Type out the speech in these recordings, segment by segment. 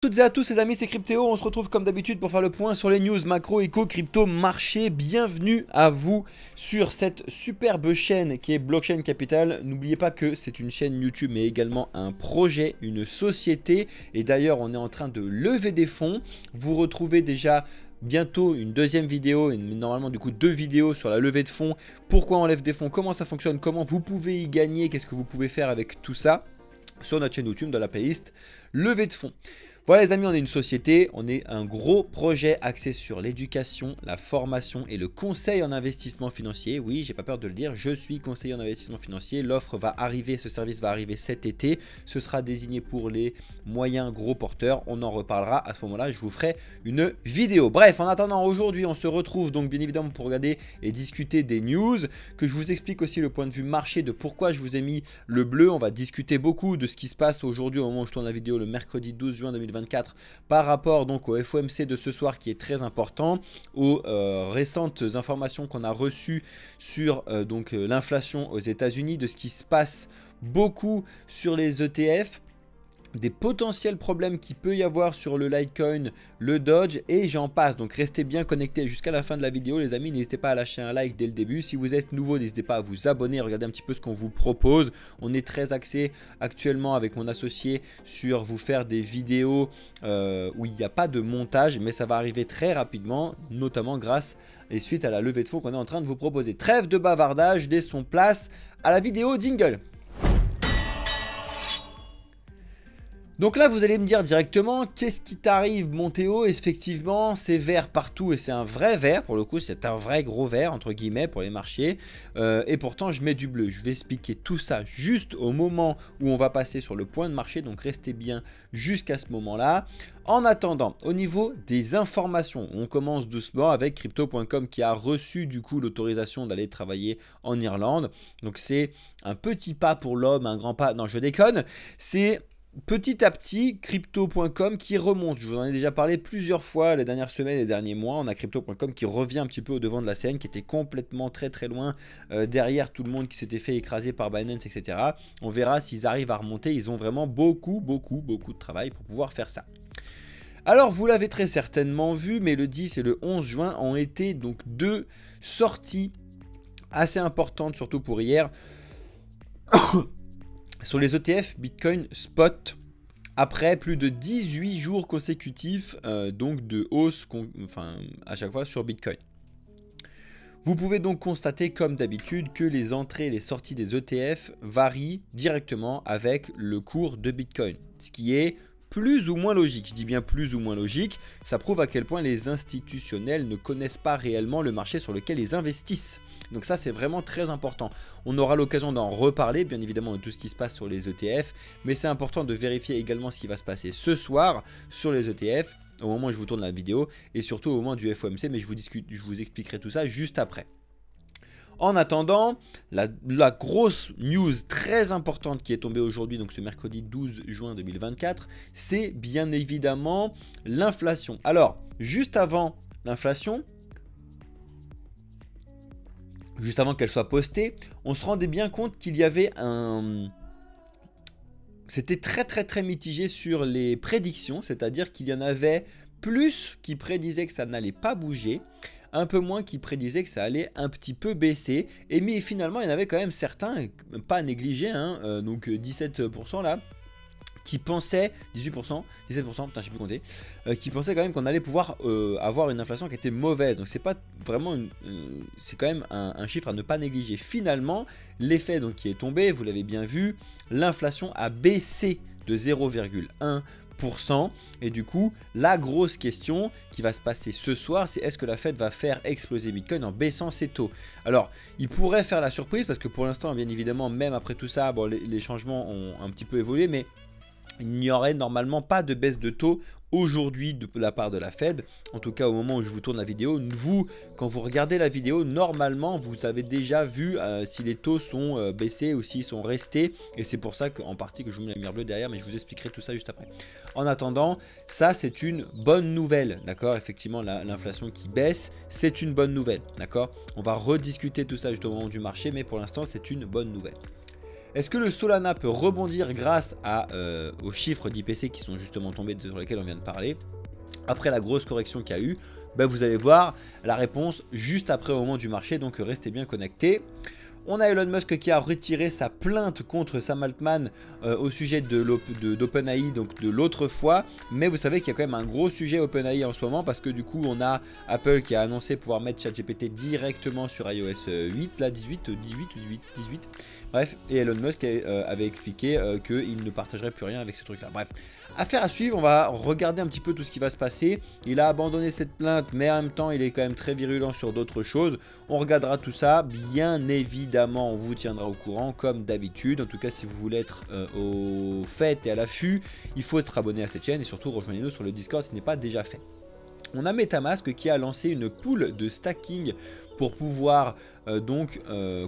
Toutes et à tous les amis, c'est Cryptéo, on se retrouve comme d'habitude pour faire le point sur les news macro, éco, crypto, marché. Bienvenue à vous sur cette superbe chaîne qui est Blockchain Capital. N'oubliez pas que c'est une chaîne YouTube mais également un projet, une société. Et d'ailleurs on est en train de lever des fonds. Vous retrouvez déjà bientôt une deuxième vidéo et normalement du coup 2 vidéos sur la levée de fonds. Pourquoi on lève des fonds, comment ça fonctionne, comment vous pouvez y gagner, qu'est-ce que vous pouvez faire avec tout ça sur notre chaîne YouTube dans la playlist levée de fonds. Voilà les amis, on est une société, on est un gros projet axé sur l'éducation, la formation et le conseil en investissement financier. Oui, j'ai pas peur de le dire, je suis conseiller en investissement financier. L'offre va arriver, ce service va arriver cet été. Ce sera désigné pour les moyens gros porteurs. On en reparlera à ce moment-là, je vous ferai une vidéo. Bref, en attendant, aujourd'hui, on se retrouve donc bien évidemment pour regarder et discuter des news, que je vous explique aussi le point de vue marché de pourquoi je vous ai mis le bleu. On va discuter beaucoup de ce qui se passe aujourd'hui au moment où je tourne la vidéo, le mercredi 12 juin 2024. Par rapport donc au FOMC de ce soir qui est très important, aux récentes informations qu'on a reçues sur l'inflation aux États-Unis, de ce qui se passe beaucoup sur les ETF, des potentiels problèmes qu'il peut y avoir sur le Litecoin, le Doge et j'en passe. Donc restez bien connectés jusqu'à la fin de la vidéo les amis, n'hésitez pas à lâcher un like dès le début. Si vous êtes nouveau, n'hésitez pas à vous abonner, regardez un petit peu ce qu'on vous propose. On est très axé actuellement avec mon associé sur vous faire des vidéos où il n'y a pas de montage, mais ça va arriver très rapidement, notamment grâce et suite à la levée de fonds qu'on est en train de vous proposer. Trêve de bavardage, laissons place à la vidéo jingle. Donc là, vous allez me dire directement, qu'est-ce qui t'arrive, mon Théo? Effectivement, c'est vert partout et c'est un vrai vert, pour le coup, c'est un vrai gros vert, entre guillemets, pour les marchés. Et pourtant, je mets du bleu. Je vais expliquer tout ça juste au moment où on va passer sur le point de marché, donc restez bien jusqu'à ce moment-là. En attendant, au niveau des informations, on commence doucement avec Crypto.com qui a reçu du coup l'autorisation d'aller travailler en Irlande. Donc c'est un petit pas pour l'homme, un grand pas, non je déconne, c'est petit à petit, Crypto.com qui remonte. Je vous en ai déjà parlé plusieurs fois les dernières semaines et les derniers mois. On a Crypto.com qui revient un petit peu au devant de la scène, qui était complètement très loin derrière tout le monde qui s'était fait écraser par Binance, etc. On verra s'ils arrivent à remonter. Ils ont vraiment beaucoup de travail pour pouvoir faire ça. Alors vous l'avez très certainement vu, mais le 10 et le 11 juin ont été donc 2 sorties assez importantes, surtout pour hier. Sur les ETF Bitcoin Spot, après plus de 18 jours consécutifs donc de hausse à chaque fois sur Bitcoin. Vous pouvez donc constater comme d'habitude que les entrées et les sorties des ETF varient directement avec le cours de Bitcoin, ce qui est plus ou moins logique. Je dis bien plus ou moins logique, ça prouve à quel point les institutionnels ne connaissent pas réellement le marché sur lequel ils investissent. Donc ça c'est vraiment très important. On aura l'occasion d'en reparler bien évidemment de tout ce qui se passe sur les ETF, mais c'est important de vérifier également ce qui va se passer ce soir sur les ETF au moment où je vous tourne la vidéo et surtout au moment du FOMC, mais je vous expliquerai tout ça juste après. En attendant, la grosse news très importante qui est tombée aujourd'hui, donc ce mercredi 12 juin 2024, c'est bien évidemment l'inflation. Alors, juste avant l'inflation, juste avant qu'elle soit postée, on se rendait bien compte qu'il y avait C'était très mitigé sur les prédictions, c'est-à-dire qu'il y en avait plus qui prédisaient que ça n'allait pas bouger, un peu moins qui prédisaient que ça allait un petit peu baisser, et mais finalement il y en avait quand même certains, pas négligés, hein, donc 17% là, qui pensaient, 18%, 17%, putain, je sais plus compter, qui pensaient quand même qu'on allait pouvoir avoir une inflation qui était mauvaise. Donc c'est pas vraiment c'est quand même un chiffre à ne pas négliger. Finalement, l'effet donc qui est tombé, vous l'avez bien vu, l'inflation a baissé de 0,1%. Et du coup, la grosse question qui va se passer ce soir, c'est est-ce que la Fed va faire exploser Bitcoin en baissant ses taux? Alors, il pourrait faire la surprise parce que pour l'instant, bien évidemment, même après tout ça, bon, les changements ont un petit peu évolué, mais il n'y aurait normalement pas de baisse de taux aujourd'hui de la part de la Fed. En tout cas au moment où je vous tourne la vidéo, vous quand vous regardez la vidéo, normalement vous avez déjà vu si les taux sont baissés ou s'ils sont restés, et c'est pour ça qu'en partie que je vous mets la lumière bleue derrière, mais je vous expliquerai tout ça juste après. En attendant, ça c'est une bonne nouvelle, d'accord? Effectivement l'inflation qui baisse, c'est une bonne nouvelle, d'accord? On va rediscuter tout ça juste au moment du marché, mais pour l'instant c'est une bonne nouvelle. Est-ce que le Solana peut rebondir grâce aux chiffres d'IPC qui sont justement tombés sur lesquels on vient de parler après la grosse correction qu'il y a eu? Ben, vous allez voir la réponse juste après au moment du marché, donc restez bien connectés. On a Elon Musk qui a retiré sa plainte contre Sam Altman au sujet d'OpenAI, donc de l'autre fois. Mais vous savez qu'il y a quand même un gros sujet OpenAI en ce moment parce que du coup on a Apple qui a annoncé pouvoir mettre ChatGPT directement sur iOS 8, là 18 ou 18. Bref, et Elon Musk avait expliqué qu'il ne partagerait plus rien avec ce truc là. Bref, affaire à suivre, on va regarder un petit peu tout ce qui va se passer. Il a abandonné cette plainte, mais en même temps il est quand même très virulent sur d'autres choses. On regardera tout ça, bien évidemment on vous tiendra au courant comme d'habitude. En tout cas si vous voulez être au fait et à l'affût, il faut être abonné à cette chaîne et surtout rejoignez-nous sur le Discord si ce n'est pas déjà fait. On a Metamask qui a lancé une pool de stacking pour pouvoir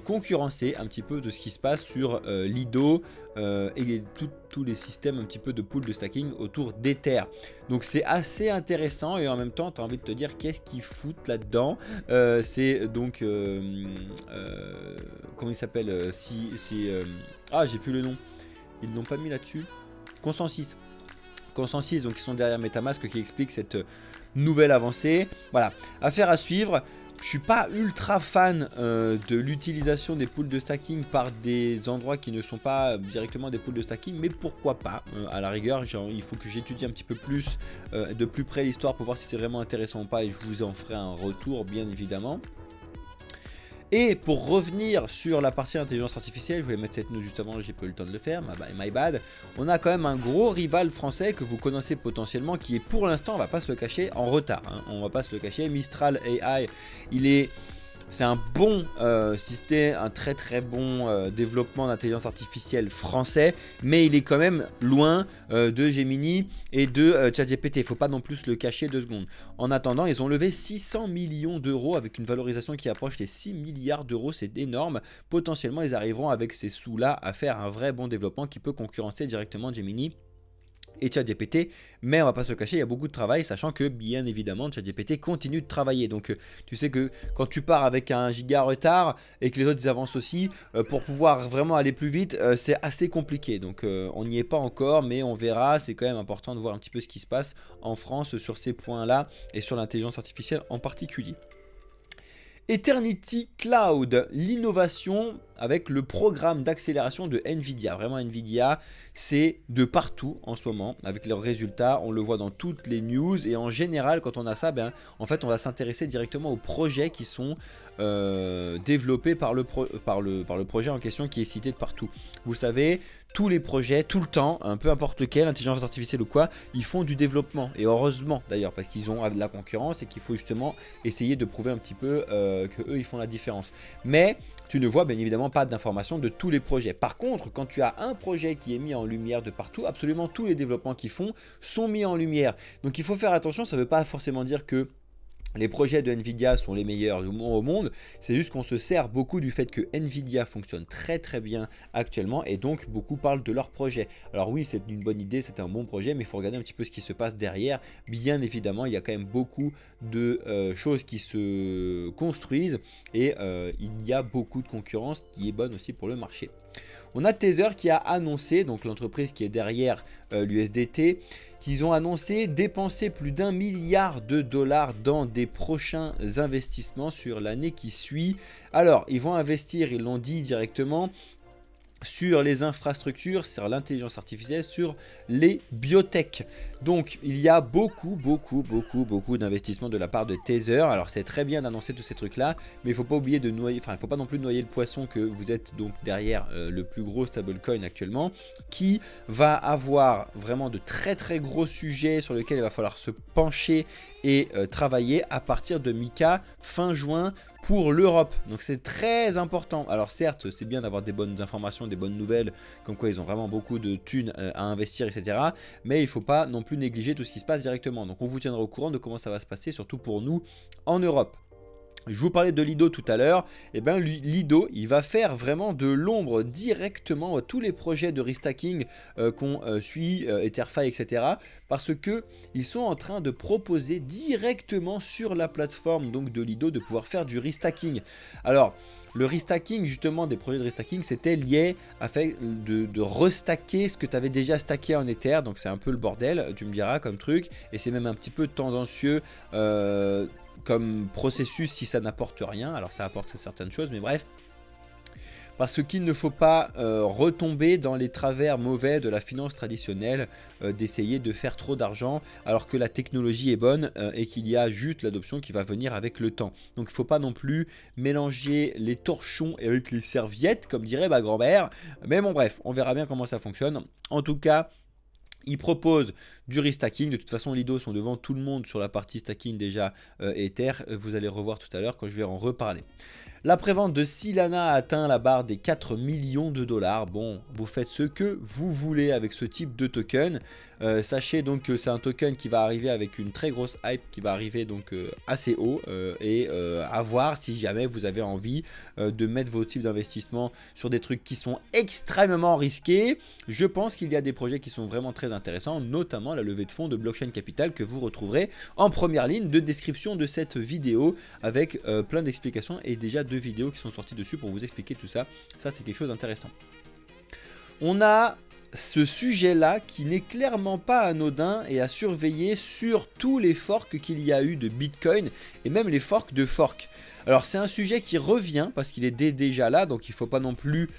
concurrencer un petit peu de ce qui se passe sur Lido et tous les systèmes un petit peu de pool de stacking autour d'Ether. Donc c'est assez intéressant et en même temps tu as envie de te dire qu'est-ce qu'ils foutent là-dedans. C'est donc comment il s'appelle ah j'ai plus le nom, ils l'ont pas mis là-dessus. Consensus, donc ils sont derrière Metamask qui explique cette nouvelle avancée. Voilà, affaire à suivre. Je suis pas ultra fan de l'utilisation des pools de stacking par des endroits qui ne sont pas directement des pools de stacking, mais pourquoi pas à la rigueur, il faut que j'étudie un petit peu plus de plus près l'histoire pour voir si c'est vraiment intéressant ou pas et je vous en ferai un retour bien évidemment. Et pour revenir sur la partie intelligence artificielle, je voulais mettre cette news juste avant, j'ai pas eu le temps de le faire, my bad. On a quand même un gros rival français que vous connaissez potentiellement qui est pour l'instant, on va pas se le cacher, en retard. Hein. On va pas se le cacher, Mistral AI, c'est un bon système, un très bon développement d'intelligence artificielle français, mais il est quand même loin de Gemini et de ChatGPT. Il ne faut pas non plus se le cacher 2 secondes. En attendant, ils ont levé 600 millions d'euros avec une valorisation qui approche les 6 milliards d'euros. C'est énorme. Potentiellement, ils arriveront avec ces sous-là à faire un vrai bon développement qui peut concurrencer directement Gemini et ChatGPT, mais on va pas se le cacher, il y a beaucoup de travail, sachant que bien évidemment ChatGPT continue de travailler. Donc tu sais que quand tu pars avec un giga retard et que les autres avancent aussi, pour pouvoir vraiment aller plus vite, c'est assez compliqué. Donc on n'y est pas encore, mais on verra. C'est quand même important de voir un petit peu ce qui se passe en France sur ces points-là et sur l'intelligence artificielle en particulier. Eternity Cloud, l'innovation avec le programme d'accélération de Nvidia. Vraiment Nvidia, c'est de partout en ce moment avec leurs résultats. On le voit dans toutes les news et en général quand on a ça, en fait on va s'intéresser directement aux projets qui sont développés par le projet en question qui est cité de partout. Vous savez, tous les projets, tout le temps, peu importe lequel, intelligence artificielle ou quoi, ils font du développement. Et heureusement d'ailleurs, parce qu'ils ont de la concurrence et qu'il faut justement essayer de prouver un petit peu qu'eux, ils font la différence. Mais tu ne vois bien évidemment pas d'informations de tous les projets. Par contre, quand tu as un projet qui est mis en lumière de partout, absolument tous les développements qu'ils font sont mis en lumière. Donc il faut faire attention, ça ne veut pas forcément dire que les projets de Nvidia sont les meilleurs au monde, c'est juste qu'on se sert beaucoup du fait que Nvidia fonctionne très bien actuellement et donc beaucoup parlent de leur projet. Alors oui, c'est une bonne idée, c'est un bon projet, mais il faut regarder un petit peu ce qui se passe derrière. Bien évidemment, il y a quand même beaucoup de choses qui se construisent et il y a beaucoup de concurrence qui est bonne aussi pour le marché. On a Tether qui a annoncé, donc l'entreprise qui est derrière l'USDT, qu'ils ont annoncé dépenser plus d'1 milliard de dollars dans des prochains investissements sur l'année qui suit. Alors, ils vont investir, ils l'ont dit directement, sur les infrastructures, sur l'intelligence artificielle, sur les biotech. Donc il y a beaucoup d'investissements de la part de Tether. Alors c'est très bien d'annoncer tous ces trucs là, mais il ne faut pas oublier de noyer, enfin il ne faut pas non plus noyer le poisson que vous êtes donc derrière le plus gros stablecoin actuellement, qui va avoir vraiment de très gros sujets sur lesquels il va falloir se pencher et travailler à partir de Mika fin juin pour l'Europe. Donc c'est très important. Alors certes, c'est bien d'avoir des bonnes informations, des bonnes nouvelles, comme quoi ils ont vraiment beaucoup de thunes à investir, etc. Mais il ne faut pas non plus négliger tout ce qui se passe directement. Donc on vous tiendra au courant de comment ça va se passer, surtout pour nous en Europe. Je vous parlais de Lido tout à l'heure, et bien Lido il va faire vraiment de l'ombre directement à tous les projets de restacking qu'on suit, Etherfi, etc. Parce que ils sont en train de proposer directement sur la plateforme donc de Lido de pouvoir faire du restacking. Alors le restacking, justement, des projets de restacking, c'était lié à fait de restacker ce que tu avais déjà stacké en Ether. Donc c'est un peu le bordel, tu me diras, comme truc. Et c'est même un petit peu tendancieux comme processus si ça n'apporte rien. Alors ça apporte certaines choses, mais bref. Parce qu'il ne faut pas retomber dans les travers mauvais de la finance traditionnelle, d'essayer de faire trop d'argent alors que la technologie est bonne et qu'il y a juste l'adoption qui va venir avec le temps. Donc il ne faut pas non plus mélanger les torchons avec les serviettes, comme dirait ma grand-mère. Mais bon bref, on verra bien comment ça fonctionne. En tout cas, il propose du restacking. De toute façon, Lido sont devant tout le monde sur la partie stacking déjà Ether. Vous allez revoir tout à l'heure quand je vais en reparler. La prévente de Solana a atteint la barre des 4 millions de dollars. Bon, vous faites ce que vous voulez avec ce type de token. Sachez donc que c'est un token qui va arriver avec une très grosse hype, qui va arriver donc assez haut. Et à voir si jamais vous avez envie de mettre vos types d'investissement sur des trucs qui sont extrêmement risqués. Je pense qu'il y a des projets qui sont vraiment très intéressants, notamment la levée de fonds de Blockchain Capital que vous retrouverez en première ligne de description de cette vidéo avec plein d'explications et déjà 2 vidéos qui sont sorties dessus pour vous expliquer tout ça. Ça, c'est quelque chose d'intéressant. On a ce sujet-là qui n'est clairement pas anodin et à surveiller sur tous les forks qu'il y a eu de Bitcoin et même les forks de fork. Alors, c'est un sujet qui revient parce qu'il est déjà là, donc il ne faut pas non plus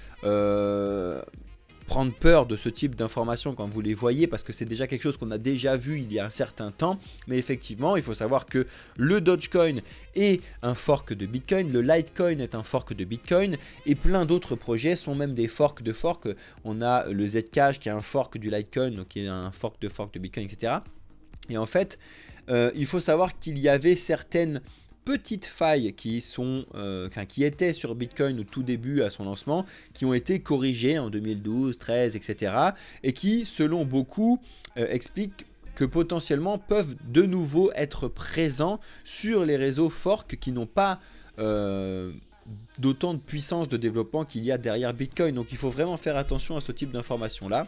prendre peur de ce type d'informations quand vous les voyez parce que c'est déjà quelque chose qu'on a déjà vu il y a un certain temps. Mais effectivement, il faut savoir que le Dogecoin est un fork de Bitcoin, le Litecoin est un fork de Bitcoin et plein d'autres projets sont même des forks de fork. On a le Zcash qui est un fork du Litecoin, donc qui est un fork de Bitcoin, etc. Et en fait, il faut savoir qu'il y avait certaines petites failles qui étaient sur Bitcoin au tout début à son lancement, qui ont été corrigées en 2012, 13, etc. et qui, selon beaucoup, expliquent que potentiellement peuvent de nouveau être présents sur les réseaux fork qui n'ont pas d'autant de puissance de développement qu'il y a derrière Bitcoin. Donc il faut vraiment faire attention à ce type d'informations là.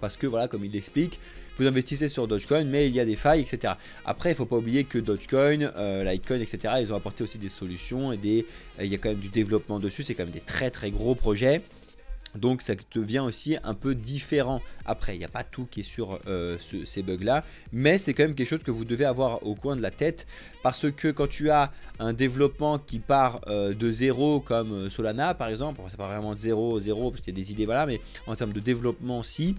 Parce que voilà, comme il l'explique, vous investissez sur Dogecoin, mais il y a des failles, etc. Après, il ne faut pas oublier que Dogecoin, Litecoin, etc., ils ont apporté aussi des solutions et il y a quand même du développement dessus. C'est quand même des très très gros projets. Donc ça devient aussi un peu différent. Après, il n'y a pas tout qui est sur ces bugs-là, mais c'est quand même quelque chose que vous devez avoir au coin de la tête. Parce que quand tu as un développement qui part de zéro, comme Solana par exemple, c'est pas vraiment de zéro, parce qu'il y a des idées, voilà, mais en termes de développement aussi,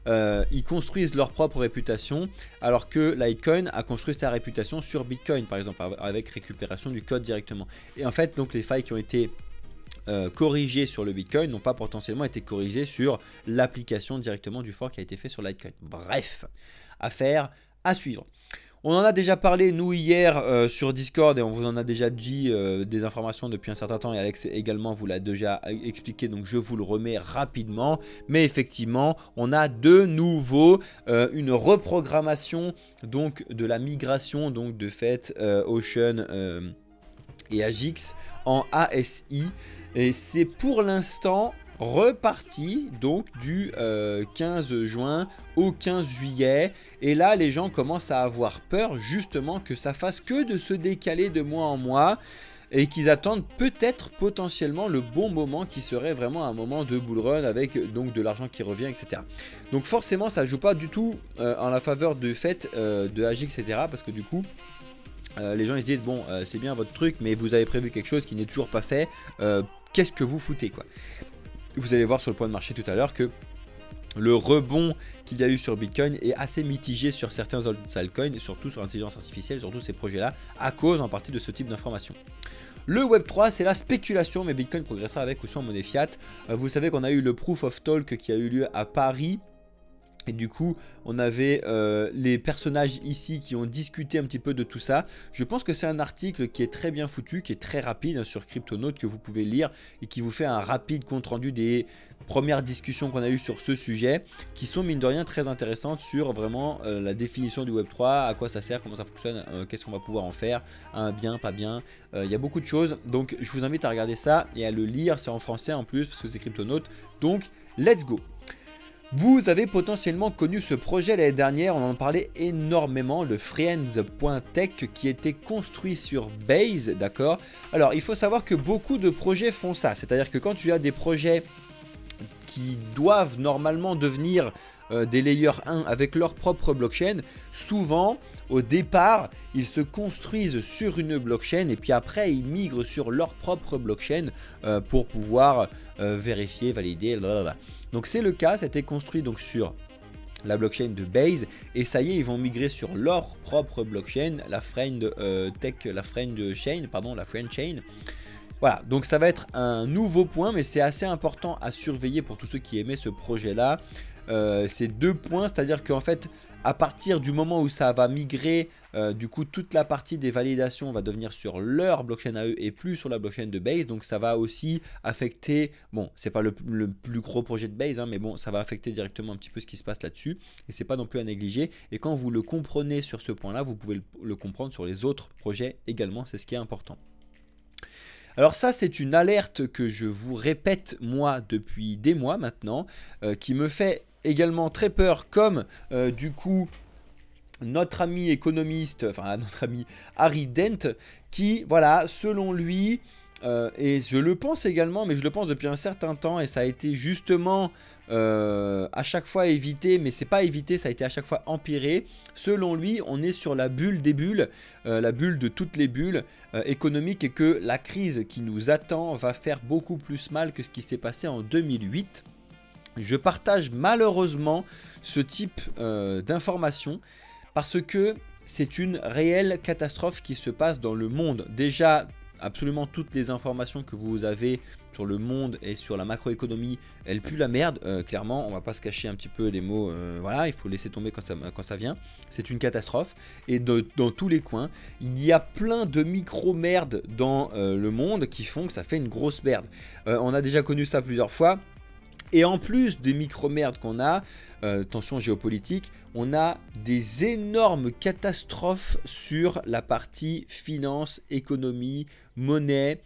ils construisent leur propre réputation alors que Litecoin a construit sa réputation sur Bitcoin par exemple avec récupération du code directement. Et en fait donc les failles qui ont été corrigées sur le Bitcoin n'ont pas potentiellement été corrigées sur l'application directement du fork qui a été fait sur Litecoin. Bref, affaire à suivre. On en a déjà parlé nous hier sur Discord et on vous en a déjà dit des informations depuis un certain temps et Alex également vous l'a déjà expliqué, donc je vous le remets rapidement. Mais effectivement on a de nouveau une reprogrammation donc de la migration donc de fait Ocean et Agix en ASI et c'est pour l'instant reparti donc du 15 juin au 15 juillet et là les gens commencent à avoir peur justement que ça fasse que de se décaler de mois en mois et qu'ils attendent peut-être potentiellement le bon moment qui serait vraiment un moment de bull run avec donc de l'argent qui revient, etc. Donc forcément ça joue pas du tout en la faveur du fait de Agix, etc. parce que du coup les gens ils se disent bon c'est bien votre truc mais vous avez prévu quelque chose qui n'est toujours pas fait, qu'est-ce que vous foutez quoi. Vous allez voir sur le point de marché tout à l'heure que le rebond qu'il y a eu sur Bitcoin est assez mitigé sur certains altcoins, et surtout sur l'intelligence artificielle, sur tous ces projets-là, à cause en partie de ce type d'informations. Le Web3, c'est la spéculation, mais Bitcoin progressera avec ou sans monnaie fiat. Vous savez qu'on a eu le Proof of Talk qui a eu lieu à Paris. Et du coup, on avait les personnages ici qui ont discuté un petit peu de tout ça. Je pense que c'est un article qui est très bien foutu, qui est très rapide hein, sur Cryptonautes que vous pouvez lire et qui vous fait un rapide compte rendu des premières discussions qu'on a eues sur ce sujet, qui sont mine de rien très intéressantes sur vraiment la définition du Web3, à quoi ça sert, comment ça fonctionne, qu'est-ce qu'on va pouvoir en faire, hein, bien, pas bien. Il y a beaucoup de choses, donc je vous invite à regarder ça et à le lire. C'est en français en plus parce que c'est Cryptonautes. Donc, let's go! Vous avez potentiellement connu ce projet l'année dernière, on en parlait énormément, le Friends.tech qui était construit sur Base, d'accord? Alors il faut savoir que beaucoup de projets font ça, c'est-à-dire que quand tu as des projets qui doivent normalement devenir des layers 1 avec leur propre blockchain, souvent au départ ils se construisent sur une blockchain et puis après ils migrent sur leur propre blockchain pour pouvoir vérifier, valider, blablabla. Donc c'est le cas, ça a été construit donc sur la blockchain de Base et ça y est, ils vont migrer sur leur propre blockchain, la Friend Chain. Voilà, donc ça va être un nouveau point, mais c'est assez important à surveiller pour tous ceux qui aimaient ce projet-là. C'est 2 points, c'est-à-dire qu'en fait, à partir du moment où ça va migrer, du coup, toute la partie des validations va devenir sur leur blockchain à eux et plus sur la blockchain de Base. Donc ça va aussi affecter, bon, c'est pas le plus gros projet de Base, hein, mais bon, ça va affecter directement un petit peu ce qui se passe là-dessus. Et c'est pas non plus à négliger. Et quand vous le comprenez sur ce point-là, vous pouvez le comprendre sur les autres projets également, c'est ce qui est important. Alors ça, c'est une alerte que je vous répète moi depuis des mois maintenant, qui me fait également très peur, comme du coup notre ami économiste, enfin notre ami Harry Dent, qui voilà, selon lui, et je le pense également, mais je le pense depuis un certain temps, et ça a été justement à chaque fois évité, mais c'est pas évité, ça a été à chaque fois empiré. Selon lui, on est sur la bulle des bulles, la bulle de toutes les bulles économiques, et que la crise qui nous attend va faire beaucoup plus mal que ce qui s'est passé en 2008. Je partage malheureusement ce type d'informations parce que c'est une réelle catastrophe qui se passe dans le monde. Déjà, absolument toutes les informations que vous avez sur le monde et sur la macroéconomie, elles puent la merde, clairement, on va pas se cacher un petit peu les mots, voilà, il faut laisser tomber quand ça vient, c'est une catastrophe, et dans tous les coins, il y a plein de micro-merdes dans le monde qui font que ça fait une grosse merde. On a déjà connu ça plusieurs fois. Et en plus des micro-merdes qu'on a, tension géopolitique, on a des énormes catastrophes sur la partie finance, économie, monnaie,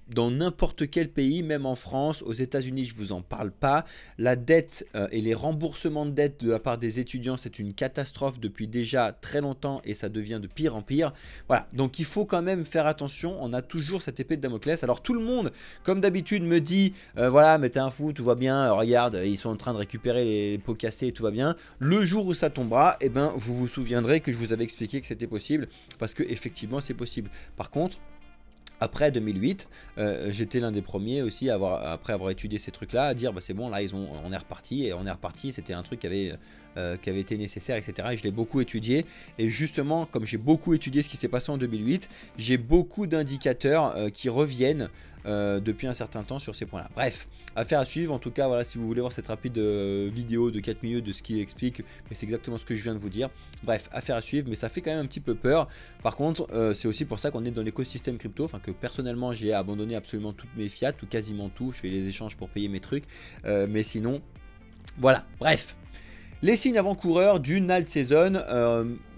dans n'importe quel pays, même en France, aux États-Unis, je ne vous en parle pas. La dette et les remboursements de dette de la part des étudiants, c'est une catastrophe depuis déjà très longtemps et ça devient de pire en pire. Voilà, donc il faut quand même faire attention. On a toujours cette épée de Damoclès. Alors tout le monde, comme d'habitude, me dit voilà, mais t'es un fou, tout va bien. Regarde, ils sont en train de récupérer les pots cassés et tout va bien. Le jour où ça tombera, eh ben, vous vous souviendrez que je vous avais expliqué que c'était possible parce que effectivement, c'est possible. Par contre, après 2008, j'étais l'un des premiers aussi, après avoir étudié ces trucs-là, à dire bah, c'est bon, là on est reparti, c'était un truc qui avait été nécessaire, etc. Et je l'ai beaucoup étudié. Et justement, comme j'ai beaucoup étudié ce qui s'est passé en 2008, j'ai beaucoup d'indicateurs qui reviennent depuis un certain temps sur ces points-là. Bref, affaire à suivre. En tout cas, voilà, si vous voulez voir cette rapide vidéo de 4 minutes de ce qu'il explique, mais c'est exactement ce que je viens de vous dire. Bref, affaire à suivre, mais ça fait quand même un petit peu peur. Par contre, c'est aussi pour ça qu'on est dans l'écosystème crypto, enfin que personnellement j'ai abandonné absolument toutes mes fiat, ou quasiment tout. Je fais les échanges pour payer mes trucs, mais sinon, voilà, bref. Les signes avant-coureurs d'une alt season,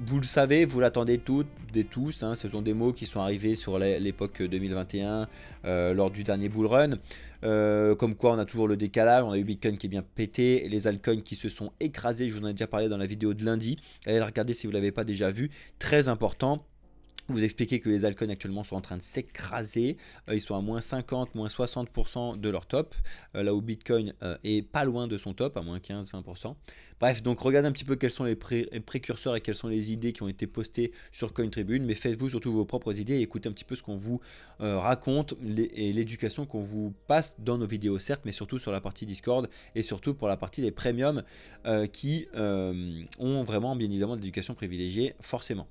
vous le savez, vous l'attendez toutes et tous, hein, ce sont des mots qui sont arrivés sur l'époque 2021 lors du dernier bull run, comme quoi on a toujours le décalage, on a eu Bitcoin qui est bien pété, les altcoins qui se sont écrasés, je vous en ai déjà parlé dans la vidéo de lundi, allez la regarder si vous ne l'avez pas déjà vu, très important. Vous expliquez que les altcoins actuellement sont en train de s'écraser, ils sont à moins 50, moins 60% de leur top, là où Bitcoin est pas loin de son top, à moins 15-20%. Bref, donc regardez un petit peu quels sont les précurseurs et quelles sont les idées qui ont été postées sur CoinTribune, mais faites-vous surtout vos propres idées et écoutez un petit peu ce qu'on vous raconte et l'éducation qu'on vous passe dans nos vidéos, certes, mais surtout sur la partie Discord et surtout pour la partie des premiums qui ont vraiment bien évidemment de l'éducation privilégiée, forcément.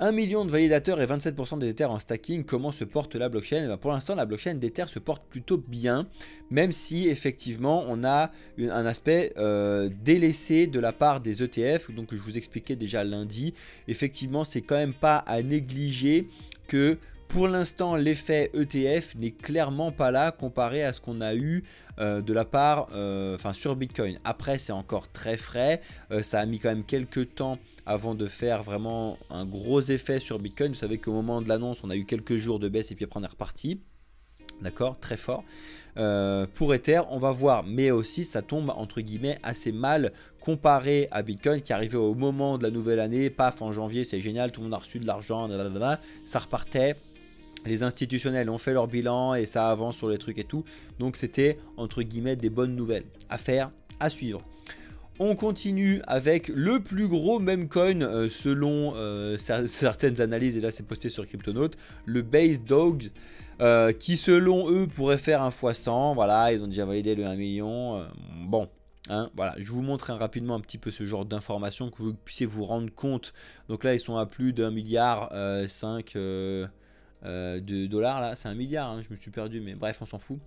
1 million de validateurs et 27% des Ethers en stacking. Comment se porte la blockchain? Pour l'instant, la blockchain d'Ether se porte plutôt bien, même si effectivement on a un aspect délaissé de la part des ETF. Donc je vous expliquais déjà lundi, effectivement c'est quand même pas à négliger que pour l'instant l'effet ETF n'est clairement pas là comparé à ce qu'on a eu de la part sur Bitcoin. Après c'est encore très frais, ça a mis quand même quelques temps avant de faire vraiment un gros effet sur Bitcoin. Vous savez qu'au moment de l'annonce on a eu quelques jours de baisse et puis après on est reparti. D'accord, très fort. Pour Ether, on va voir, mais aussi ça tombe entre guillemets assez mal comparé à Bitcoin qui arrivait au moment de la nouvelle année. Paf, en janvier, c'est génial, tout le monde a reçu de l'argent, ça repartait. Les institutionnels ont fait leur bilan et ça avance sur les trucs et tout. Donc c'était entre guillemets des bonnes nouvelles à faire, à suivre. On continue avec le plus gros meme coin selon certaines analyses, et là c'est posté sur Cryptonaut, le Base Dogs, qui selon eux pourrait faire un x100. Voilà, ils ont déjà validé le 1 million. Bon, hein, voilà, je vous montre rapidement un petit peu ce genre d'informations que vous puissiez vous rendre compte. Donc là ils sont à plus d'1,5 milliard de dollars, là c'est 1 milliard, hein, je me suis perdu, mais bref on s'en fout.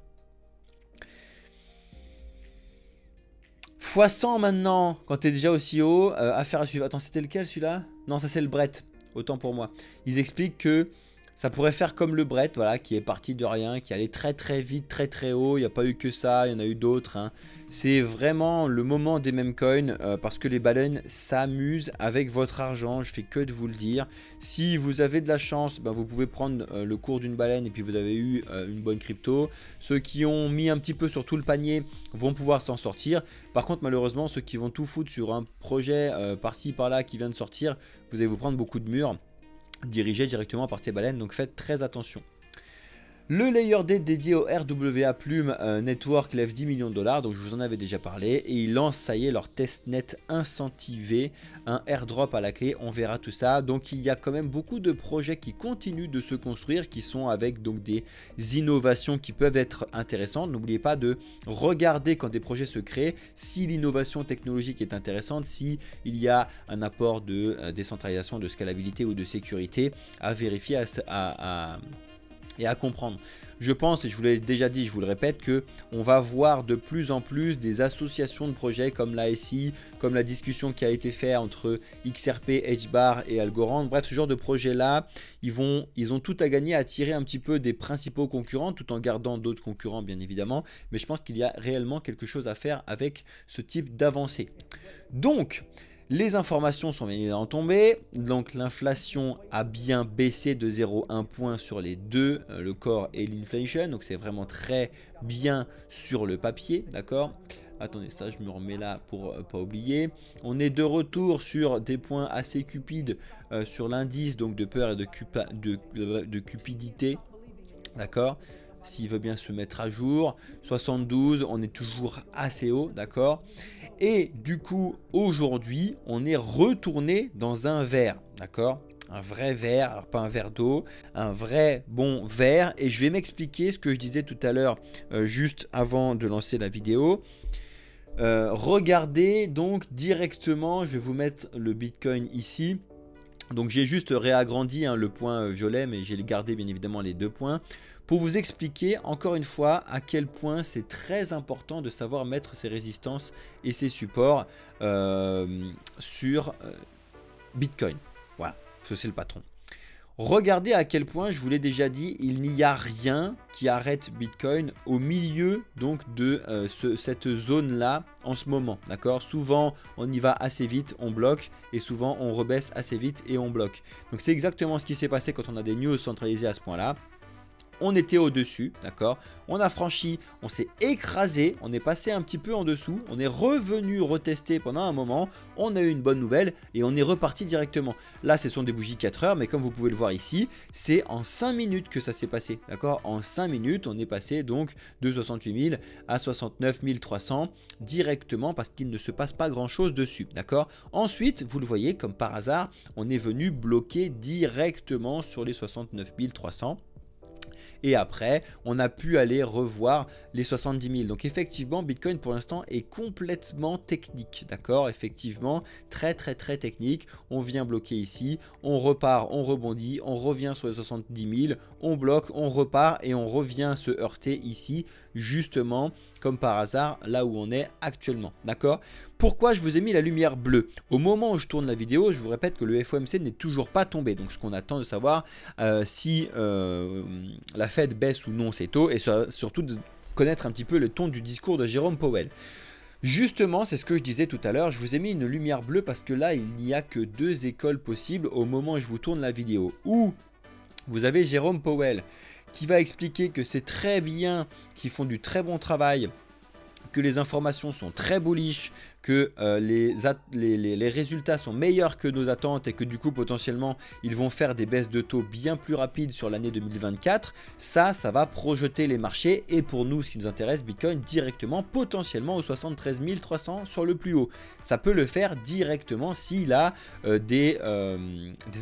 x100 maintenant, quand tu es déjà aussi haut, affaire à suivre. Attends, c'était lequel celui-là? Non, ça c'est le Brett, autant pour moi. Ils expliquent que ça pourrait faire comme le Brett, voilà, qui est parti de rien, qui allait très très vite, très très haut. Il n'y a pas eu que ça, il y en a eu d'autres. Hein. C'est vraiment le moment des meme coins parce que les baleines s'amusent avec votre argent. Je fais que de vous le dire. Si vous avez de la chance, ben, vous pouvez prendre le cours d'une baleine et puis vous avez eu une bonne crypto. Ceux qui ont mis un petit peu sur tout le panier vont pouvoir s'en sortir. Par contre, malheureusement, ceux qui vont tout foutre sur un projet par-ci par-là qui vient de sortir, vous allez vous prendre beaucoup de murs dirigé directement par ces baleines, donc faites très attention. Le layer D dédié au RWA Plume Network lève 10 millions de dollars, donc je vous en avais déjà parlé, et ils lancent, ça y est, leur testnet incentivé, un airdrop à la clé, on verra tout ça. Donc il y a quand même beaucoup de projets qui continuent de se construire, qui sont avec donc des innovations qui peuvent être intéressantes. N'oubliez pas de regarder quand des projets se créent, si l'innovation technologique est intéressante, si il y a un apport de décentralisation, de scalabilité ou de sécurité à vérifier, et à comprendre. Je pense, et je vous l'ai déjà dit, je vous le répète, que on va voir de plus en plus des associations de projets comme l'ASI, comme la discussion qui a été faite entre XRP, HBAR et Algorand. Bref, ce genre de projet-là, ils ont tout à gagner à tirer un petit peu des principaux concurrents, tout en gardant d'autres concurrents, bien évidemment. Mais je pense qu'il y a réellement quelque chose à faire avec ce type d'avancée. Donc, les informations sont bien évidemment tombées, donc l'inflation a bien baissé de 0,1 point sur les deux, le core et l'inflation, donc c'est vraiment très bien sur le papier, d'accord? Attendez, ça je me remets là pour pas oublier. On est de retour sur des points assez cupides sur l'indice donc de peur et de cupidité, d'accord? S'il veut bien se mettre à jour, 72, on est toujours assez haut, d'accord? Et du coup, aujourd'hui, on est retourné dans un verre, d'accord? Un vrai verre, alors pas un verre d'eau, un vrai bon verre. Et je vais m'expliquer ce que je disais tout à l'heure, juste avant de lancer la vidéo. Regardez donc directement, je vais vous mettre le Bitcoin ici. Donc j'ai juste réagrandi le point violet, mais j'ai gardé bien évidemment les deux points pour vous expliquer encore une fois à quel point c'est très important de savoir mettre ses résistances et ses supports sur Bitcoin. Voilà, parce que c'est le patron. Regardez à quel point, je vous l'ai déjà dit, il n'y a rien qui arrête Bitcoin au milieu donc de cette zone-là en ce moment. D'accord? Souvent, on y va assez vite, on bloque, et souvent, on rebaisse assez vite et on bloque. Donc, c'est exactement ce qui s'est passé quand on a des news centralisées à ce point-là. On était au-dessus, d'accord? On a franchi, on s'est écrasé, on est passé un petit peu en dessous, on est revenu retester pendant un moment, on a eu une bonne nouvelle et on est reparti directement. Là, ce sont des bougies 4 heures, mais comme vous pouvez le voir ici, c'est en 5 minutes que ça s'est passé, d'accord? En 5 minutes, on est passé donc de 68 000 à 69 300 directement parce qu'il ne se passe pas grand-chose dessus, d'accord? Ensuite, vous le voyez, comme par hasard, on est venu bloquer directement sur les 69 300. Et après, on a pu aller revoir les 70 000. Donc effectivement, Bitcoin pour l'instant est complètement technique, d'accord? Effectivement, très technique. On vient bloquer ici, on repart, on rebondit, on revient sur les 70 000, on bloque, on repart et on revient se heurter ici, justement, comme par hasard, là où on est actuellement, d'accord? Pourquoi je vous ai mis la lumière bleue? Au moment où je tourne la vidéo, je vous répète que le FOMC n'est toujours pas tombé. Donc ce qu'on attend de savoir si la Fed baisse ou non ses taux, et surtout de connaître un petit peu le ton du discours de Jérôme Powell. Justement, c'est ce que je disais tout à l'heure, je vous ai mis une lumière bleue parce que là, il n'y a que deux écoles possibles au moment où je vous tourne la vidéo. Ou vous avez Jérôme Powell qui va expliquer que c'est très bien, qu'ils font du très bon travail, que les informations sont très bullish, que les résultats sont meilleurs que nos attentes et que du coup potentiellement ils vont faire des baisses de taux bien plus rapides sur l'année 2024. Ça va projeter les marchés et pour nous ce qui nous intéresse, Bitcoin directement potentiellement aux 73 300 sur le plus haut. Ça peut le faire directement s'il a des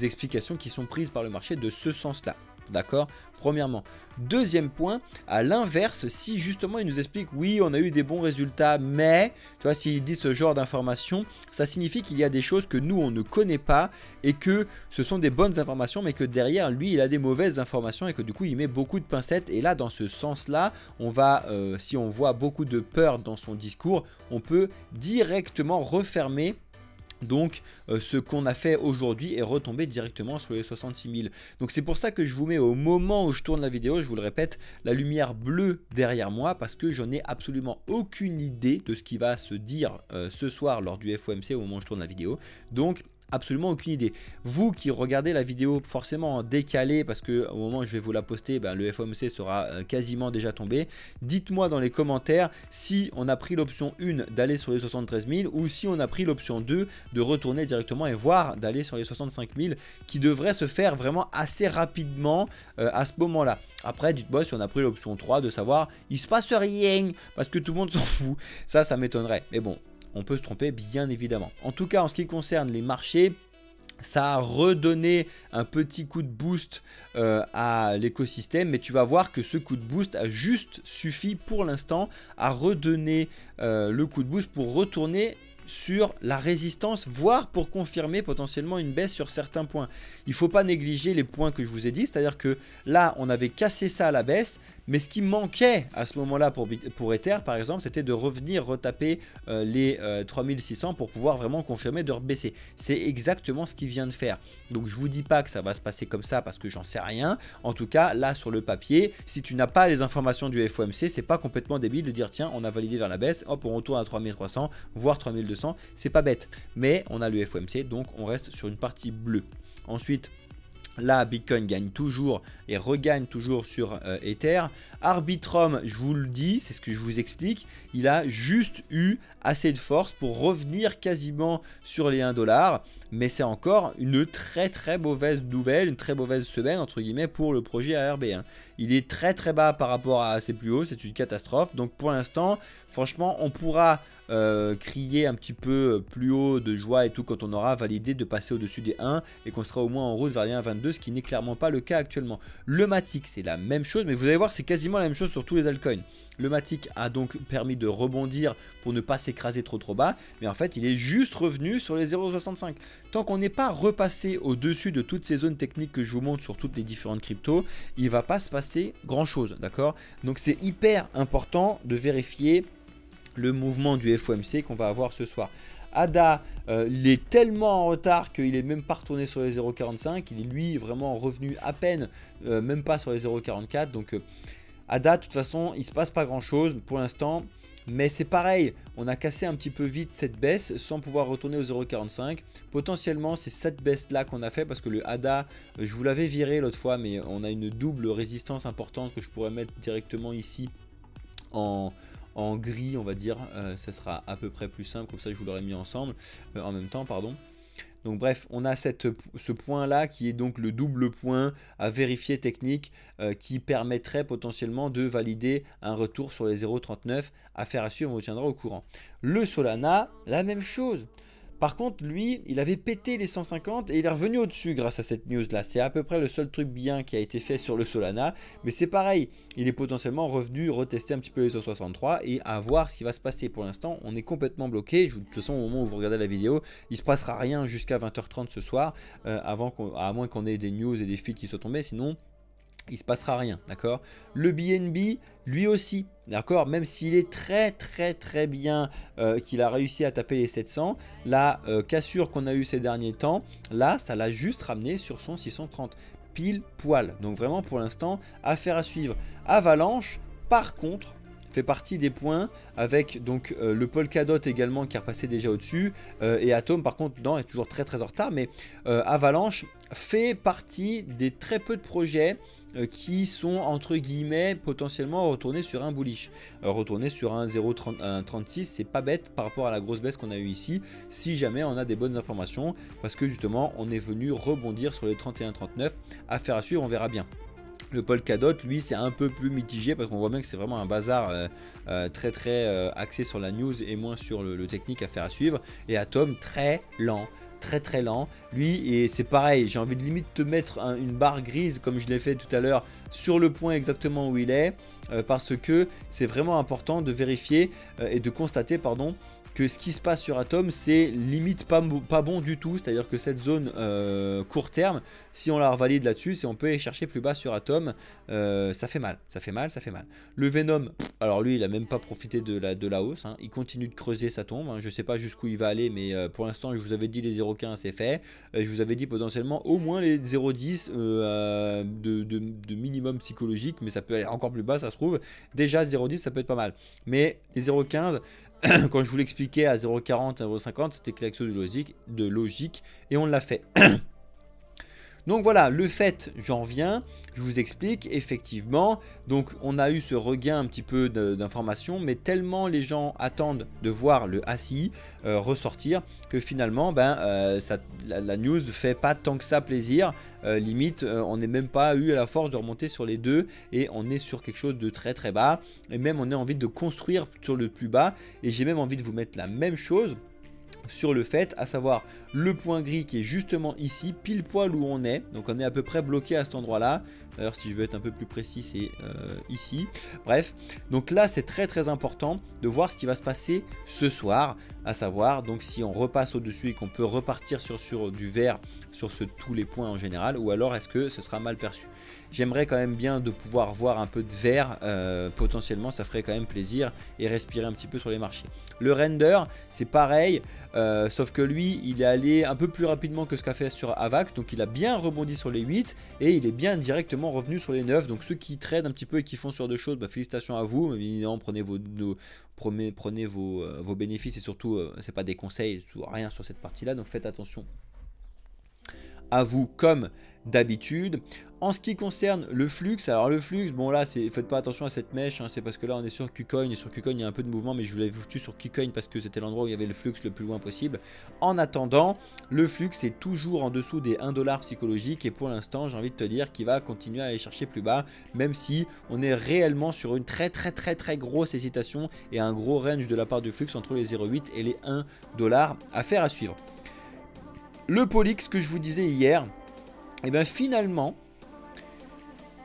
explications qui sont prises par le marché de ce sens-là. D'accord, premièrement. Deuxième point, à l'inverse, si justement il nous explique oui on a eu des bons résultats, mais tu vois, s'il dit ce genre d'informations, ça signifie qu'il y a des choses que nous on ne connaît pas et que ce sont des bonnes informations, mais que derrière lui il a des mauvaises informations et que du coup il met beaucoup de pincettes. Et là dans ce sens là, on va, si on voit beaucoup de peur dans son discours, on peut directement refermer donc ce qu'on a fait aujourd'hui est retombé directement sur les 66 000. Donc c'est pour ça que je vous mets au moment où je tourne la vidéo, je vous le répète, la lumière bleue derrière moi parce que j'en ai absolument aucune idée de ce qui va se dire ce soir lors du FOMC au moment où je tourne la vidéo. Donc absolument aucune idée. Vous qui regardez la vidéo forcément en décalé parce que au moment où je vais vous la poster, le FOMC sera quasiment déjà tombé. Dites-moi dans les commentaires si on a pris l'option 1 d'aller sur les 73 000 ou si on a pris l'option 2 de retourner directement et voir d'aller sur les 65 000 qui devrait se faire vraiment assez rapidement à ce moment-là. Après, dites-moi si on a pris l'option 3 de savoir il se passe rien parce que tout le monde s'en fout. Ça m'étonnerait. Mais bon, on peut se tromper bien évidemment. En tout cas, en ce qui concerne les marchés, ça a redonné un petit coup de boost à l'écosystème, mais tu vas voir que ce coup de boost a juste suffi pour l'instant à redonner le coup de boost pour retourner sur la résistance, voire pour confirmer potentiellement une baisse sur certains points. Il ne faut pas négliger les points que je vous ai dit, c'est-à-dire que là, on avait cassé ça à la baisse, mais ce qui manquait à ce moment-là pour Ether, par exemple, c'était de revenir retaper les 3600 pour pouvoir vraiment confirmer de rebaisser. C'est exactement ce qu'il vient de faire. Donc, je ne vous dis pas que ça va se passer comme ça parce que j'en sais rien. En tout cas, là, sur le papier, si tu n'as pas les informations du FOMC, c'est pas complètement débile de dire tiens, on a validé vers la baisse, hop, on retourne à 3300, voire 3200. C'est pas bête. Mais on a le FOMC, donc on reste sur une partie bleue. Ensuite, là, Bitcoin gagne toujours et regagne toujours sur Ether. Arbitrum, je vous le dis, c'est ce que je vous explique, il a juste eu assez de force pour revenir quasiment sur les 1 $. Mais c'est encore une très mauvaise nouvelle, une très mauvaise semaine entre guillemets pour le projet ARB. Il est très bas par rapport à ses plus hauts, c'est une catastrophe. Donc pour l'instant, franchement, on pourra crier un petit peu plus haut de joie et tout quand on aura validé de passer au-dessus des 1 et qu'on sera au moins en route vers les 1,22, ce qui n'est clairement pas le cas actuellement. Le Matic, c'est la même chose, mais vous allez voir, c'est quasiment la même chose sur tous les altcoins. Le Matic a donc permis de rebondir pour ne pas s'écraser trop bas, mais en fait il est juste revenu sur les 0,65. Tant qu'on n'est pas repassé au-dessus de toutes ces zones techniques que je vous montre sur toutes les différentes cryptos, il ne va pas se passer grand chose, d'accord? Donc c'est hyper important de vérifier le mouvement du FOMC qu'on va avoir ce soir. ADA, il est tellement en retard qu'il est même pas retourné sur les 0,45, il est lui vraiment revenu à peine, même pas sur les 0,44, donc ADA, de toute façon, il ne se passe pas grand chose pour l'instant, mais c'est pareil, on a cassé un petit peu vite cette baisse sans pouvoir retourner au 0,45. Potentiellement, c'est cette baisse-là qu'on a fait parce que le ADA, je vous l'avais viré l'autre fois, mais on a une double résistance importante que je pourrais mettre directement ici en gris, on va dire. Ça sera à peu près plus simple, comme ça je vous l'aurais mis ensemble, en même temps, pardon. Donc bref, on a ce point là qui est donc le double point à vérifier technique qui permettrait potentiellement de valider un retour sur les 0,39. Affaire à suivre, on vous tiendra au courant. Le Solana, la même chose. Par contre, lui, il avait pété les 150 et il est revenu au-dessus grâce à cette news là. C'est à peu près le seul truc bien qui a été fait sur le Solana. Mais c'est pareil, il est potentiellement revenu retester un petit peu les 163 et à voir ce qui va se passer. Pour l'instant, on est complètement bloqué. De toute façon, au moment où vous regardez la vidéo, il se passera rien jusqu'à 20h30 ce soir, à moins qu'on ait des news et des feeds qui soient tombés. Sinon, il se passera rien, d'accord. Le BNB, lui aussi, d'accord, même s'il est très bien, qu'il a réussi à taper les 700, la cassure qu'on a eu ces derniers temps, là, ça l'a juste ramené sur son 630, pile poil. Donc vraiment, pour l'instant, affaire à suivre. Avalanche, par contre, fait partie des points avec donc le Polkadot également qui est repassé déjà au-dessus, et Atom par contre non, est toujours très en retard, mais Avalanche fait partie des très peu de projets qui sont entre guillemets potentiellement retournés sur un bullish. Retourner sur un 0,36, c'est pas bête par rapport à la grosse baisse qu'on a eu ici, si jamais on a des bonnes informations, parce que justement on est venu rebondir sur les 31,39. Affaire à suivre, on verra bien. Le Polkadot, lui, c'est un peu plus mitigé parce qu'on voit bien que c'est vraiment un bazar très axé sur la news et moins sur le technique, affaire à suivre. Et Atom, très lent. Très lent, lui, et c'est pareil, j'ai envie de limite te mettre une barre grise comme je l'ai fait tout à l'heure sur le point exactement où il est, parce que c'est vraiment important de vérifier et de constater, pardon, que ce qui se passe sur Atom, c'est limite pas bon du tout. C'est-à-dire que cette zone court terme, si on la revalide là-dessus, si on peut aller chercher plus bas sur Atom, ça fait mal. Le Venom, alors lui, il a même pas profité de la hausse, hein. Il continue de creuser sa tombe, hein. Je sais pas jusqu'où il va aller, mais pour l'instant, je vous avais dit les 0,15, c'est fait. Je vous avais dit potentiellement au moins les 0,10 de minimum psychologique, mais ça peut aller encore plus bas, ça se trouve. Déjà, 0,10, ça peut être pas mal. Mais les 0,15... quand je vous l'expliquais à 0,40, 0,50, c'était quelque chose de logique et on l'a fait. Donc voilà, le fait, j'en viens, je vous explique, effectivement, donc on a eu ce regain un petit peu d'informations, mais tellement les gens attendent de voir le ACI ressortir, que finalement, la news ne fait pas tant que ça plaisir, limite, on n'est même pas eu à la force de remonter sur les deux, et on est sur quelque chose de très bas, et même on a envie de construire sur le plus bas, et j'ai même envie de vous mettre la même chose sur le fait, à savoir le point gris qui est justement ici, pile poil où on est. Donc on est à peu près bloqué à cet endroit là. D'ailleurs si je veux être un peu plus précis, c'est ici. Bref, donc là c'est très important de voir ce qui va se passer ce soir. À savoir donc si on repasse au dessus et qu'on peut repartir sur du vert sur tous les points en général, ou alors est-ce que ce sera mal perçu. J'aimerais quand même bien de pouvoir voir un peu de vert, potentiellement ça ferait quand même plaisir, et respirer un petit peu sur les marchés. Le render c'est pareil, sauf que lui il est allé un peu plus rapidement que ce qu'a fait sur Avax, donc il a bien rebondi sur les 8 et il est bien directement revenu sur les 9. Donc ceux qui tradent un petit peu et qui font ce genre de choses, félicitations à vous, évidemment prenez vos bénéfices, et surtout c'est pas des conseils, rien sur cette partie là, donc faites attention à vous comme d'habitude. En ce qui concerne le flux, alors le flux, bon là, faites pas attention à cette mèche, hein, c'est parce que là on est sur KuCoin, et sur KuCoin il y a un peu de mouvement, mais je vous l'avais foutu sur KuCoin parce que c'était l'endroit où il y avait le flux le plus loin possible. En attendant, le flux est toujours en dessous des 1 dollar psychologique, et pour l'instant j'ai envie de te dire qu'il va continuer à aller chercher plus bas, même si on est réellement sur une très grosse hésitation et un gros range de la part du flux entre les 0,8 et les 1 dollar. Affaire à suivre. Le Polix que je vous disais hier, et bien finalement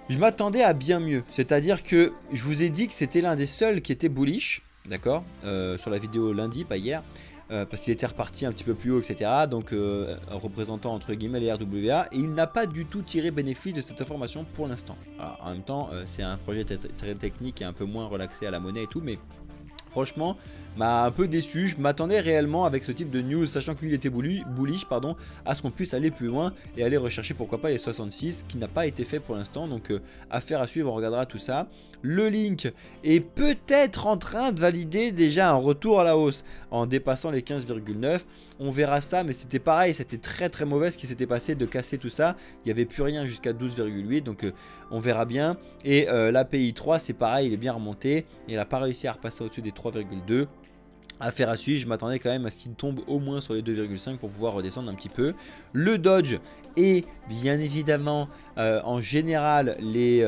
je m'attendais à bien mieux. C'est-à-dire que je vous ai dit que c'était l'un des seuls qui était bullish, d'accord, sur la vidéo lundi, pas hier, parce qu'il était reparti un petit peu plus haut, etc. Donc représentant entre guillemets les RWA, et il n'a pas du tout tiré bénéfice de cette information pour l'instant. En même temps, c'est un projet très technique et un peu moins relaxé à la monnaie et tout, mais franchement m'a un peu déçu. Je m'attendais réellement avec ce type de news, sachant que lui il était bullish, pardon, à ce qu'on puisse aller plus loin et aller rechercher pourquoi pas les 66, qui n'a pas été fait pour l'instant. Donc affaire à suivre, on regardera tout ça. Le Link est peut-être en train de valider déjà un retour à la hausse en dépassant les 15,9. On verra ça, mais c'était pareil, c'était très mauvais ce qui s'était passé, de casser tout ça. Il n'y avait plus rien jusqu'à 12,8, donc on verra bien. Et l'API 3 c'est pareil, il est bien remonté, il n'a pas réussi à repasser au-dessus des 3,2. Affaire à suivre, je m'attendais quand même à ce qu'il tombe au moins sur les 2,5 pour pouvoir redescendre un petit peu. Le Dodge et bien évidemment en général les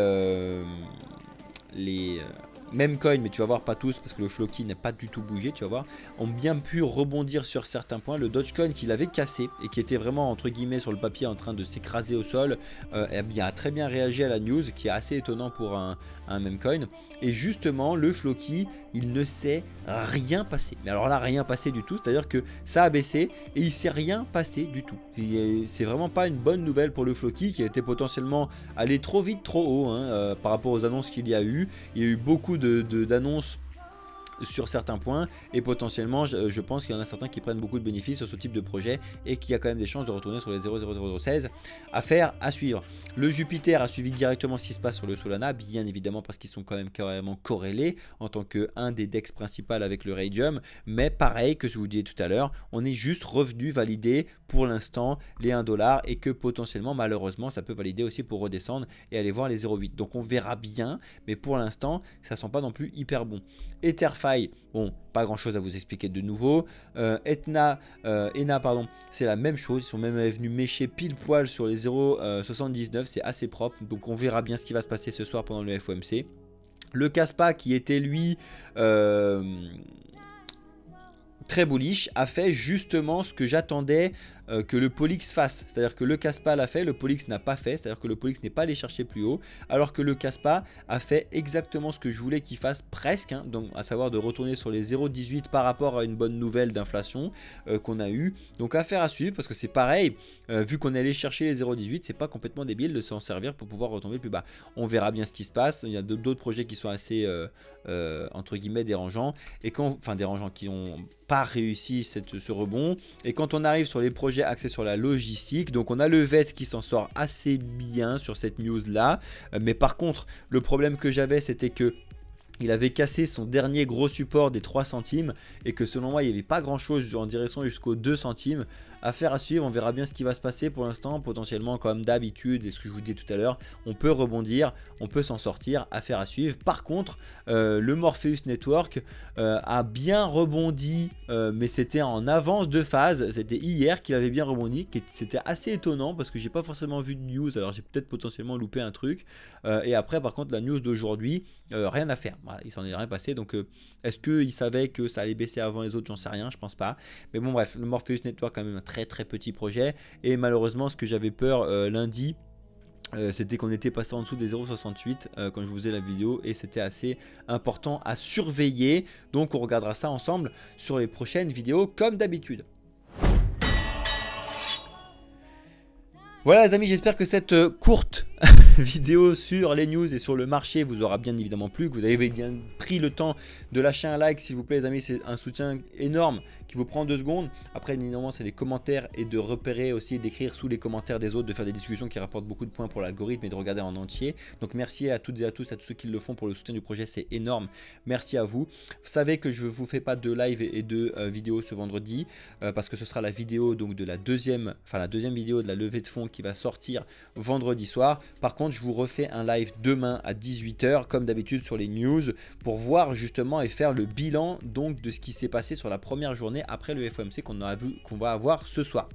même coin, mais tu vas voir pas tous parce que le Floki n'a pas du tout bougé, tu vas voir, ont bien pu rebondir sur certains points. Le Dogecoin qui l'avait cassé et qui était vraiment entre guillemets sur le papier en train de s'écraser au sol, a très bien réagi à la news, qui est assez étonnant pour un meme coin. Et justement le Floki, il ne s'est rien passé, mais alors là rien passé du tout, c'est à dire que ça a baissé et il s'est rien passé du tout. C'est vraiment pas une bonne nouvelle pour le Floki qui a été potentiellement allé trop vite, trop haut hein, par rapport aux annonces qu'il y a eu. Il y a eu beaucoup d'annonces sur certains points et potentiellement je pense qu'il y en a certains qui prennent beaucoup de bénéfices sur ce type de projet et qu'il y a quand même des chances de retourner sur les 0,0016. Affaire à suivre. Le Jupiter a suivi directement ce qui se passe sur le Solana, bien évidemment parce qu'ils sont quand même carrément corrélés en tant qu'un des DEX principaux avec le Raydium, mais pareil que je vous disais tout à l'heure, on est juste revenu valider pour l'instant les 1$ et que potentiellement malheureusement ça peut valider aussi pour redescendre et aller voir les 0,8. Donc on verra bien, mais pour l'instant ça sent pas non plus hyper bon. Etherfi, bon, pas grand chose à vous expliquer de nouveau. ENA, pardon, c'est la même chose. Ils sont même venus mécher pile poil sur les 0,79. C'est assez propre. Donc on verra bien ce qui va se passer ce soir pendant le FOMC. Le Kaspa qui était lui très bullish a fait justement ce que j'attendais que le Polix fasse, c'est-à-dire que le Kaspa l'a fait, le Polix n'a pas fait, c'est-à-dire que le Polix n'est pas allé chercher plus haut, alors que le Kaspa a fait exactement ce que je voulais qu'il fasse presque, hein, donc à savoir de retourner sur les 0,18 par rapport à une bonne nouvelle d'inflation qu'on a eu. Donc affaire à suivre parce que c'est pareil, vu qu'on est allé chercher les 0,18, c'est pas complètement débile de s'en servir pour pouvoir retomber plus bas. On verra bien ce qui se passe. Il y a d'autres projets qui sont assez entre guillemets dérangeants et dérangeants qui ont pas réussi ce rebond. Et quand on arrive sur les projets axés sur la logistique, donc on a le VET qui s'en sort assez bien sur cette news là, mais par contre le problème que j'avais c'était que il avait cassé son dernier gros support des 3 centimes et que selon moi il n'y avait pas grand chose en direction jusqu'aux 2 centimes. Affaire à suivre, on verra bien ce qui va se passer pour l'instant. Potentiellement comme d'habitude et ce que je vous disais tout à l'heure, on peut rebondir, on peut s'en sortir. Affaire à suivre. Par contre le Morpheus Network a bien rebondi, mais c'était en avance de phase. C'était hier qu'il avait bien rebondi, c'était assez étonnant parce que j'ai pas forcément vu de news, alors j'ai peut-être potentiellement loupé un truc. Et après par contre la news d'aujourd'hui, rien à faire. Voilà, il s'en est rien passé. Donc est-ce qu'il savait que ça allait baisser avant les autres? J'en sais rien, je pense pas. Mais bon bref, le Morpheus Network quand même un très petit projet. Et malheureusement ce que j'avais peur lundi, c'était qu'on était passé en dessous des 0,68 quand je vous faisais la vidéo et c'était assez important à surveiller. Donc on regardera ça ensemble sur les prochaines vidéos comme d'habitude. Voilà les amis, j'espère que cette courte vidéo sur les news et sur le marché vous aura bien évidemment plu, que vous avez bien pris le temps de lâcher un like s'il vous plaît les amis, c'est un soutien énorme qui vous prend 2 secondes. Après évidemment c'est les commentaires et de repérer aussi, d'écrire sous les commentaires des autres, de faire des discussions qui rapportent beaucoup de points pour l'algorithme et de regarder en entier. Donc merci à toutes et à tous, à tous ceux qui le font pour le soutien du projet, c'est énorme, merci à vous. Vous savez que je ne vous fais pas de live et de vidéo ce vendredi parce que ce sera la vidéo donc de la deuxième vidéo de la levée de fonds qui va sortir vendredi soir. Par contre je vous refais un live demain à 18 h comme d'habitude sur les news pour voir justement et faire le bilan donc de ce qui s'est passé sur la première journée après le FOMC qu'on va avoir ce soir.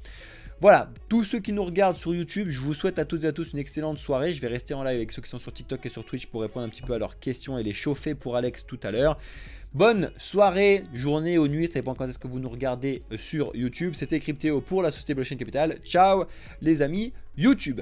Voilà, tous ceux qui nous regardent sur YouTube, je vous souhaite à toutes et à tous une excellente soirée. Je vais rester en live avec ceux qui sont sur TikTok et sur Twitch pour répondre un petit peu à leurs questions et les chauffer pour Alex tout à l'heure. Bonne soirée, journée ou nuit, ça dépend quand est-ce que vous nous regardez sur YouTube. C'était Cryptéo pour la société Blockchain Capital. Ciao les amis YouTube.